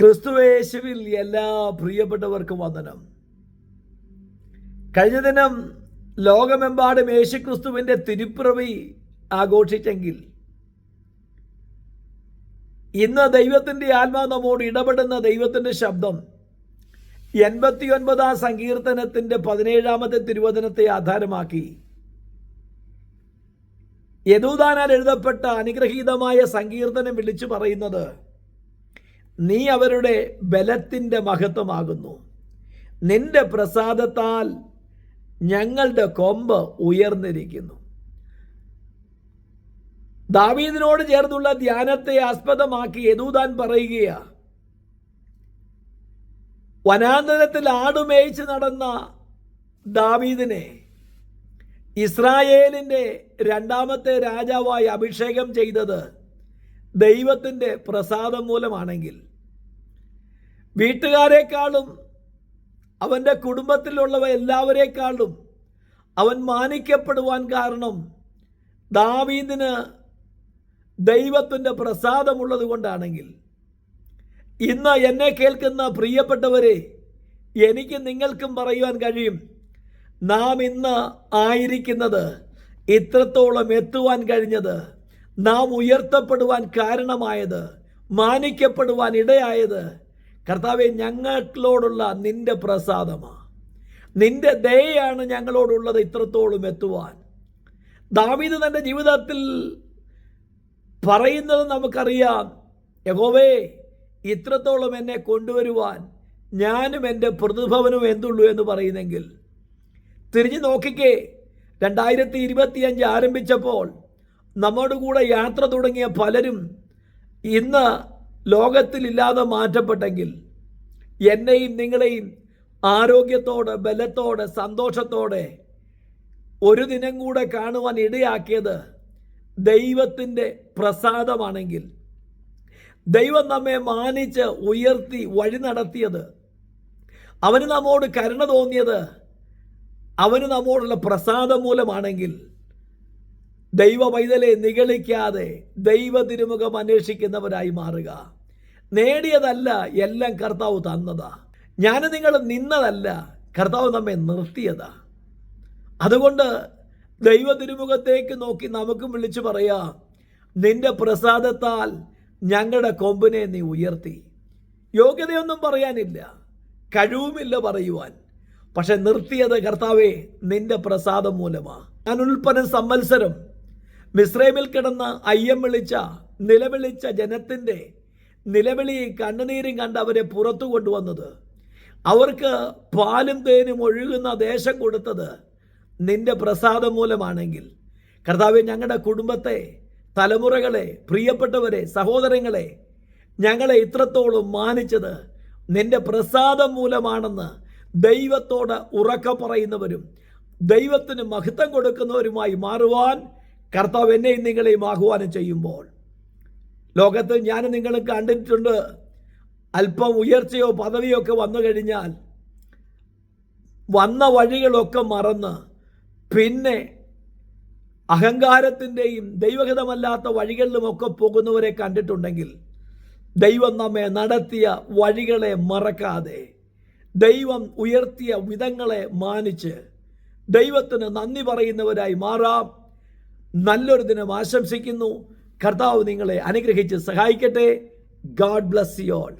ക്രിസ്തുയേശുവിൽ എല്ലാ പ്രിയപ്പെട്ടവർക്കും വന്ദനം. കഴിഞ്ഞ ദിനം ലോകമെമ്പാടും യേശുക്രിസ്തുവിൻ്റെ തിരുപ്പിറവി ആഘോഷിച്ചെങ്കിൽ ഇന്ന് ദൈവത്തിൻ്റെ ആത്മാവ് നമ്മോട് ഇടപെടുന്ന ദൈവത്തിൻ്റെ ശബ്ദം 89 സങ്കീർത്തനത്തിൻ്റെ 17 തിരുവചനത്തെ ആധാരമാക്കി യദൂദാനാൽ എഴുതപ്പെട്ട അനുഗ്രഹീതമായ സങ്കീർത്തനം വിളിച്ചു പറയുന്നത്, നീ അവരുടെ ബലത്തിൻ്റെ മഹത്വമാകുന്നു, നിന്റെ പ്രസാദത്താൽ ഞങ്ങളുടെ കൊമ്പ് ഉയർന്നിരിക്കുന്നു. ദാവീദിനോട് ചേർന്നുള്ള ധ്യാനത്തെ ആസ്പദമാക്കി യദൂദാൻ പറയുകയാ, വനാന്തരത്തിൽ ആടുമേയിച്ച് നടന്ന ദാവീദിനെ ഇസ്രായേലിൻ്റെ 2ാമത്തെ രാജാവായി അഭിഷേകം ചെയ്തത് ദൈവത്തിൻ്റെ പ്രസാദം മൂലമാണെങ്കിൽ, വീട്ടുകാരെക്കാളും അവൻ്റെ കുടുംബത്തിലുള്ളവ എല്ലാവരെക്കാളും അവൻ മാനിക്കപ്പെടുവാൻ കാരണം ദാവീദിന് ദൈവത്തിൻ്റെ പ്രസാദമുള്ളത് കൊണ്ടാണെങ്കിൽ, ഇന്ന് എന്നെ കേൾക്കുന്ന പ്രിയപ്പെട്ടവരെ, എനിക്ക് നിങ്ങൾക്കും പറയുവാൻ കഴിയും, നാം ഇന്ന് ആയിരിക്കുന്നത്, ഇത്രത്തോളം എത്തുവാൻ കഴിഞ്ഞത്, നാം ഉയർത്തപ്പെടുവാൻ കാരണമായത്, മാനിക്കപ്പെടുവാൻ ഇടയായത്, കർത്താവെ, ഞങ്ങളോടുള്ള നിന്റെ പ്രസാദമാണ്, നിന്റെ ദയയാണ് ഞങ്ങളോടുള്ളത് ഇത്രത്തോളം എത്തുവാൻ. ദാവീദ് തൻ്റെ ജീവിതത്തിൽ പറയുന്നത് നമുക്കറിയാം, യഹോവേ, ഇത്രത്തോളം എന്നെ കൊണ്ടുവരുവാൻ ഞാനും എൻ്റെ പ്രതിഭവനും എന്തുള്ളൂ എന്ന് പറയുന്നെങ്കിൽ, തിരിഞ്ഞു നോക്കിക്കേ, 2025 ആരംഭിച്ചപ്പോൾ നമ്മോട് കൂടെ യാത്ര തുടങ്ങിയ പലരും ഇന്ന് ലോകത്തിലില്ലാതെ മാറ്റപ്പെട്ടെങ്കിൽ, എന്നെയും നിങ്ങളെയും ആരോഗ്യത്തോടെ, ബലത്തോടെ, സന്തോഷത്തോടെ ഒരു ദിനം കൂടെ കാണുവാൻ ഇടയാക്കിയത് ദൈവത്തിൻ്റെ പ്രസാദമാണെങ്കിൽ, ദൈവം നമ്മെ മാനിച്ച് ഉയർത്തി വഴി നടത്തിയത്, അവന് നമ്മോട് കരുണ തോന്നിയത് അവന് നമ്മോടുള്ള പ്രസാദം മൂലമാണെങ്കിൽ, ദൈവ പൈതലെ നിഗളിക്കാതെ ദൈവ തിരുമുഖം അന്വേഷിക്കുന്നവരായി മാറുക. നേടിയതല്ല, എല്ലാം കർത്താവ് തന്നതാ. ഞാൻ നിങ്ങൾ നിന്നതല്ല, കർത്താവ് നമ്മെ നിർത്തിയതാ. അതുകൊണ്ട് ദൈവ തിരുമുഖത്തേക്ക് നോക്കി നമുക്കും വിളിച്ചു പറയാം, നിന്റെ പ്രസാദത്താൽ ഞങ്ങളുടെ കൊമ്പിനെ നീ ഉയർത്തി. യോഗ്യതയൊന്നും പറയാനില്ല, കഴിവുമില്ല പറയുവാൻ, പക്ഷെ നിർത്തിയത് കർത്താവേ നിന്റെ പ്രസാദം മൂലമാ. ഞാൻ ഉൽപ്പന്ന സംവത്സരം മിസ്രൈമിൽ കിടന്ന് അയ്യം വിളിച്ച, നിലവിളിച്ച ജനത്തിൻ്റെ നിലവിളിയും കണ്ണുനീരും കണ്ട് അവരെ പുറത്തു കൊണ്ടുവന്നത്, അവർക്ക് പാലും തേനും ഒഴുകുന്ന ദേശം കൊടുത്തത് നിന്റെ പ്രസാദം മൂലമാണെങ്കിൽ, കർത്താവേ, ഞങ്ങളുടെ കുടുംബത്തെ, തലമുറകളെ, പ്രിയപ്പെട്ടവരെ, സഹോദരങ്ങളെ, ഞങ്ങളെ ഇത്രത്തോളം മാനിച്ചത് നിന്റെ പ്രസാദം മൂലമാണെന്ന് ദൈവത്തോട് ഉറക്കം പറയുന്നവരും ദൈവത്തിന് മഹത്വം കൊടുക്കുന്നവരുമായി മാറുവാൻ കർത്താവ് എന്നെയും നിങ്ങളെയും ആഹ്വാനം ചെയ്യുമ്പോൾ, ലോകത്ത് ഞാൻ നിങ്ങൾ കണ്ടിട്ടുണ്ട്, അല്പം ഉയർച്ചയോ പദവിയോ ഒക്കെ വന്നു കഴിഞ്ഞാൽ വന്ന വഴികളൊക്കെ മറന്ന് പിന്നെ അഹങ്കാരത്തിൻ്റെയും ദൈവഹിതമല്ലാത്ത വഴികളിലുമൊക്കെ പോകുന്നവരെ കണ്ടിട്ടുണ്ടെങ്കിൽ, ദൈവം നമ്മെ നടത്തിയ വഴികളെ മറക്കാതെ, ദൈവം ഉയർത്തിയ വിധങ്ങളെ മാനിച്ച് ദൈവത്തിന് നന്ദി പറയുന്നവരായി മാറാം. നല്ലൊരു ദിനം ആശംസിക്കുന്നു. കർത്താവ് നിങ്ങളെ അനുഗ്രഹിച്ച് സഹായിക്കട്ടെ. God bless you all.